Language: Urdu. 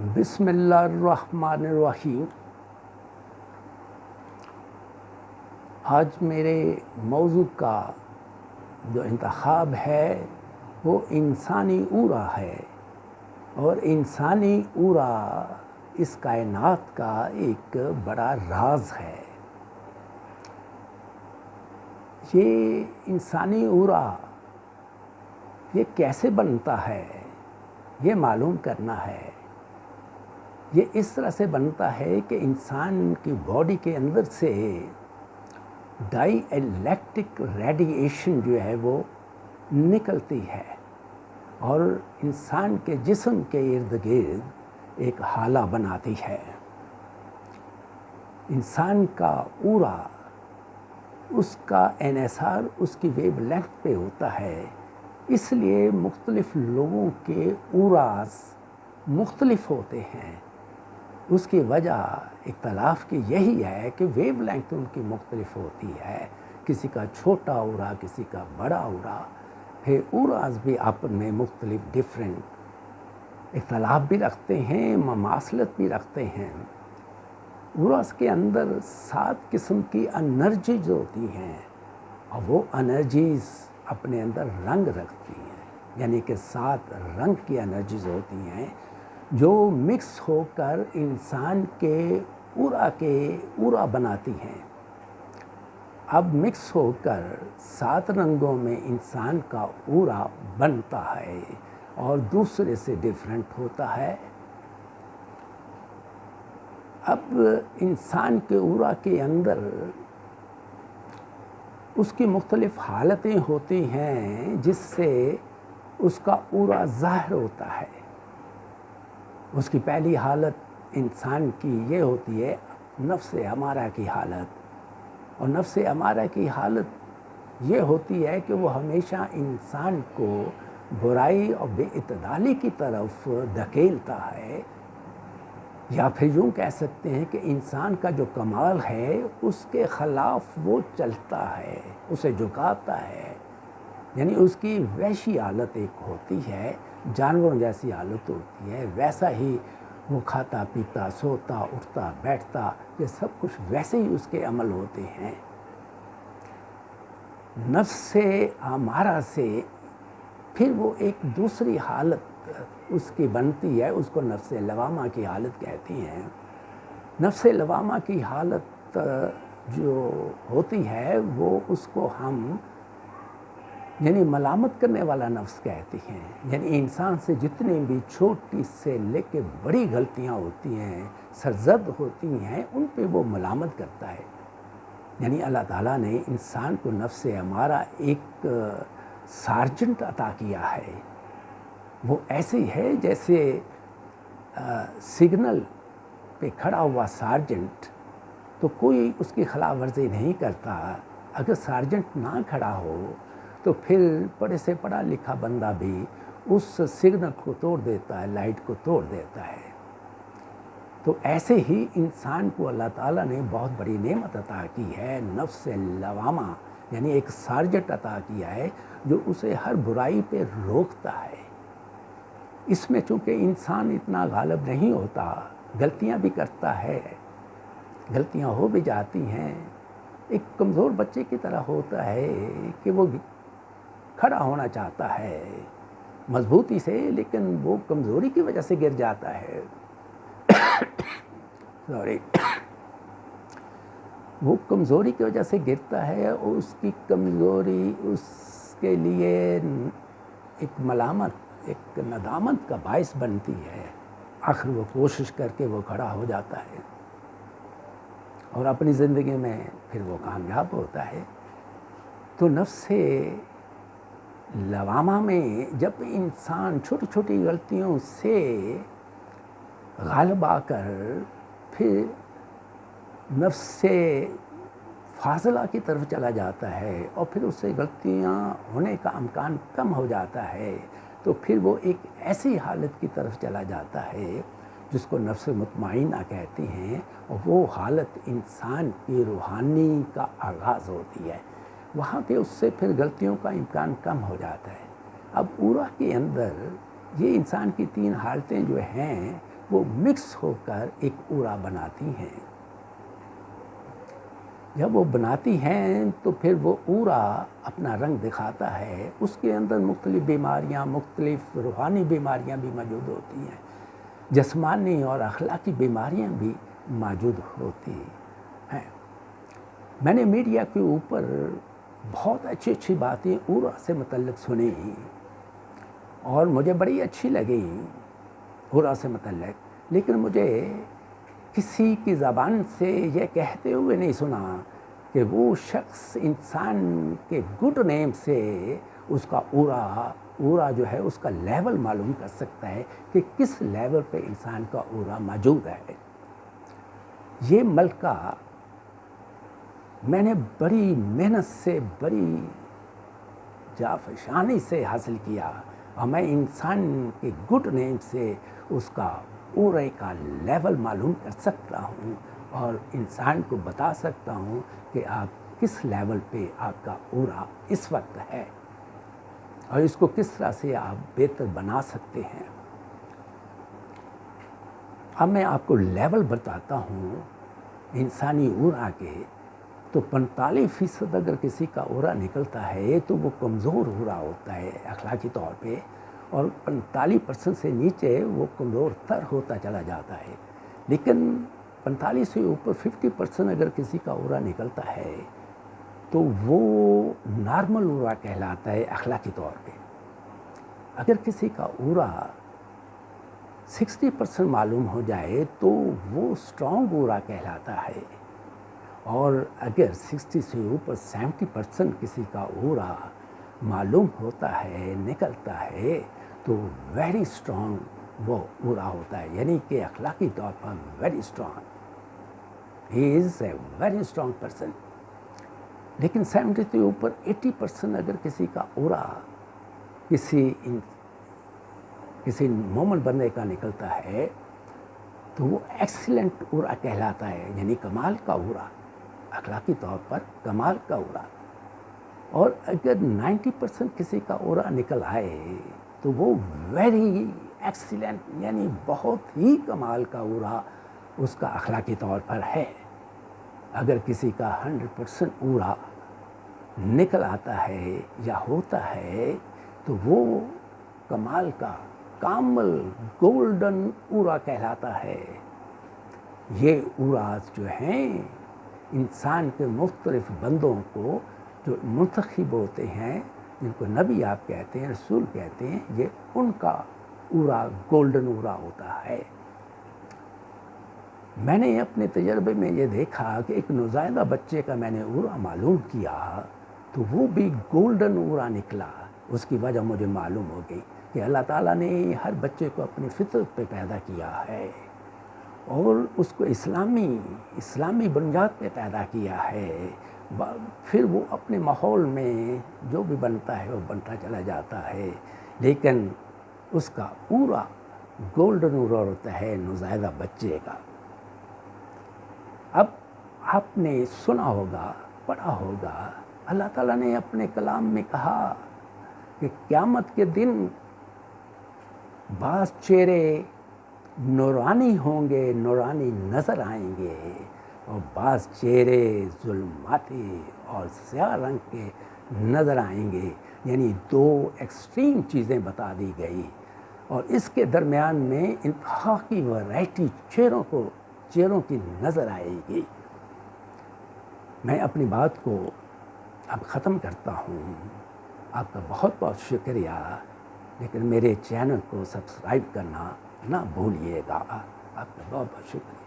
بسم اللہ الرحمن الرحیم۔ آج میرے موضوع کا جو انتخاب ہے وہ انسانی اورا ہے، اور انسانی اورا اس کائنات کا ایک بڑا راز ہے۔ یہ انسانی اورا یہ کیسے بنتا ہے یہ معلوم کرنا ہے۔ یہ اس طرح سے بنتا ہے کہ انسان کی باڈی کے اندر سے ڈائی الیکٹرک ریڈیئیشن جو ہے وہ نکلتی ہے، اور انسان کے جسم کے ارد گرد ایک ہالہ بناتی ہے۔ انسان کا اورا اس کا انحصار اس کی ویو لینتھ پہ ہوتا ہے، اس لیے مختلف لوگوں کے اوراز مختلف ہوتے ہیں۔ اس کی وجہ اختلاف کی یہی ہے کہ ویو لینتھ ان کی مختلف ہوتی ہے، کسی کا چھوٹا اورا، کسی کا بڑا اورا۔ پھر اوراز بھی آپس میں مختلف ڈیفرنٹ اختلاف بھی رکھتے ہیں، مماثلت بھی رکھتے ہیں۔ اوراز کے اندر 7 قسم کی انرجیز ہوتی ہیں، اور وہ انرجیز اپنے اندر رنگ رکھتی ہیں، یعنی کہ 7 رنگ کی انرجیز ہوتی ہیں جو مکس ہو کر انسان کے اورا بناتی ہیں۔ اب مکس ہو کر 7 رنگوں میں انسان کا اورا بنتا ہے اور دوسرے سے ڈیفرنٹ ہوتا ہے۔ اب انسان کے اورا کے اندر اس کی مختلف حالتیں ہوتی ہیں جس سے اس کا اورا ظاہر ہوتا ہے۔ اس کی پہلی حالت انسان کی یہ ہوتی ہے نفس امارہ کی حالت، اور نفس امارہ کی حالت یہ ہوتی ہے کہ وہ ہمیشہ انسان کو برائی اور بے اعتدالی کی طرف دھکیلتا ہے، یا پھر یوں کہہ سکتے ہیں کہ انسان کا جو کمال ہے اس کے خلاف وہ چلتا ہے، اسے جھکاتا ہے۔ یعنی اس کی وحشی حالت ایک ہوتی ہے، جانوروں جیسی حالت ہوتی ہے، ویسا ہی وہ کھاتا پیتا سوتا اٹھتا بیٹھتا، یہ سب کچھ ویسے ہی اس کے عمل ہوتے ہیں۔ نفس امارہ سے پھر وہ ایک دوسری حالت اس کی بنتی ہے، اس کو نفس لوامہ کی حالت کہتی ہیں۔ نفس لوامہ کی حالت جو ہوتی ہے وہ اس کو ہم یعنی ملامت کرنے والا نفس کہتے ہیں۔ یعنی انسان سے جتنی بھی چھوٹی سے لے کے بڑی غلطیاں ہوتی ہیں، سرزد ہوتی ہیں، ان پہ وہ ملامت کرتا ہے۔ یعنی اللہ تعالیٰ نے انسان کو نفس امارہ ایک سارجنٹ عطا کیا ہے۔ وہ ایسی ہے جیسے سگنل پہ کھڑا ہوا سارجنٹ تو کوئی اس کی خلاف ورزی نہیں کرتا۔ اگر سارجنٹ نہ کھڑا ہو تو پھر بڑے سے پڑھا لکھا بندہ بھی اس سگنل کو توڑ دیتا ہے، لائٹ کو توڑ دیتا ہے۔ تو ایسے ہی انسان کو اللہ تعالیٰ نے بہت بڑی نعمت عطا کی ہے، نفس لوامہ، یعنی ایک سارجنٹ عطا کیا ہے جو اسے ہر برائی پہ روکتا ہے۔ اس میں چونکہ انسان اتنا غالب نہیں ہوتا، غلطیاں بھی کرتا ہے، غلطیاں ہو بھی جاتی ہیں۔ ایک کمزور بچے کی طرح ہوتا ہے کہ وہ کھڑا ہونا چاہتا ہے مضبوطی سے، لیکن وہ کمزوری کی وجہ سے گر جاتا ہے۔ وہ کمزوری کی وجہ سے گرتا ہے، اور اس کی کمزوری اس کے لیے ایک ملامت، ایک ندامت کا باعث بنتی ہے۔ آخر وہ کوشش کر کے وہ کھڑا ہو جاتا ہے اور اپنی زندگی میں پھر وہ کامیاب ہوتا ہے۔ تو نفس لوامہ میں جب انسان چھوٹی چھوٹی غلطیوں سے غالب آ کر پھر نفس سے فاضلہ کی طرف چلا جاتا ہے، اور پھر اس سے غلطیاں ہونے کا امکان کم ہو جاتا ہے، تو پھر وہ ایک ایسی حالت کی طرف چلا جاتا ہے جس کو نفس مطمئنہ کہتی ہیں، اور وہ حالت انسان کی روحانی کا آغاز ہوتی ہے۔ وہاں پہ اس سے پھر غلطیوں کا امکان کم ہو جاتا ہے۔ اب اورا کے اندر یہ انسان کی 3 حالتیں جو ہیں وہ مکس ہو کر ایک اورا بناتی ہیں. جب وہ بناتی ہیں تو پھر وہ اورا اپنا رنگ دکھاتا ہے. اس کے اندر مختلف بیماریاں، مختلف روحانی بیماریاں بھی موجود ہوتی ہیں، جسمانی اور اخلاقی بیماریاں بھی موجود ہوتی ہیں. میں نے میڈیا کے اوپر بہت اچھی باتیں اورا سے متعلق سنی اور مجھے بڑی اچھی لگی اورا سے متعلق، لیکن مجھے کسی کی زبان سے یہ کہتے ہوئے نہیں سنا کہ وہ شخص انسان کے گڈ نیم سے اس کا اورا جو ہے اس کا لیول معلوم کر سکتا ہے کہ کس لیول پہ انسان کا اورا موجود ہے. یہ ملکہ میں نے بڑی محنت سے، بڑی جافشانی سے حاصل کیا اور میں انسان کے گڈ نیم سے اس کا اورے کا لیول معلوم کر سکتا ہوں اور انسان کو بتا سکتا ہوں کہ آپ کس لیول پہ آپ کا اورا اس وقت ہے اور اس کو کس طرح سے آپ بہتر بنا سکتے ہیں. اب میں آپ کو لیول بتاتا ہوں انسانی اورا کے. تو 45% اگر کسی کا اورا نکلتا ہے تو وہ کمزور اورا ہوتا ہے اخلاقی طور پہ، اور 45% سے نیچے وہ کمزور تر ہوتا چلا جاتا ہے. لیکن 45 سے اوپر 50% اگر کسی کا اورا نکلتا ہے تو وہ نارمل اورا کہلاتا ہے اخلاقی طور پہ. اگر کسی کا اورا 60% معلوم ہو جائے تو وہ اسٹرانگ اورا کہلاتا ہے، اور اگر 60 سے اوپر 70% کسی کا اورا معلوم ہوتا ہے، نکلتا ہے، تو ویری اسٹرانگ وہ اورا ہوتا ہے، یعنی کہ اخلاقی طور پر very strong. He is a very strong person. لیکن 70 سے اوپر 80% اگر کسی کا اورا کسی مومن بندے کا نکلتا ہے تو وہ ایکسیلنٹ اورا کہلاتا ہے، یعنی کمال کا اورا، اخلاقی طور پر کمال کا اورا. اور اگر 90% کسی کا اورا نکل آئے تو وہ ویری ایکسیلنٹ، یعنی بہت ہی کمال کا اورا اس کا اخلاقی طور پر ہے. اگر کسی کا 100% اورا نکل آتا ہے یا ہوتا ہے تو وہ کمال کا، کامل، گولڈن اورا کہلاتا ہے. یہ اوراز جو ہیں انسان کے مختلف بندوں کو جو منتخب ہوتے ہیں، جن کو نبی آپ کہتے ہیں، رسول کہتے ہیں، یہ ان کا اورا گولڈن اورا ہوتا ہے. میں نے اپنے تجربے میں یہ دیکھا کہ ایک نوزائیدہ بچے کا میں نے اورا معلوم کیا تو وہ بھی گولڈن اورا نکلا. اس کی وجہ مجھے معلوم ہو گئی کہ اللہ تعالیٰ نے ہر بچے کو اپنی فطرت پہ پیدا کیا ہے اور اس کو اسلامی بنیاد پہ پیدا کیا ہے. پھر وہ اپنے ماحول میں جو بھی بنتا ہے وہ بنتا چلا جاتا ہے، لیکن اس کا اورا گولڈن اورا ہوتا ہے نوزائیدہ بچے کا. اب آپ نے سنا ہوگا، پڑھا ہوگا، اللہ تعالیٰ نے اپنے کلام میں کہا کہ قیامت کے دن بعض چہرے نورانی ہوں گے، نورانی نظر آئیں گے، اور بعض چہرے ظلماتی اور سیاہ رنگ کے نظر آئیں گے. یعنی دو ایکسٹریم چیزیں بتا دی گئی، اور اس کے درمیان میں انتہا کی ورائٹی چہروں کی نظر آئے گی. میں اپنی بات کو اب ختم کرتا ہوں. آپ کا بہت بہت شکریہ، لیکن میرے چینل کو سبسکرائب کرنا نہ بھولیے گا. آپ کا بہت بہت شکریہ.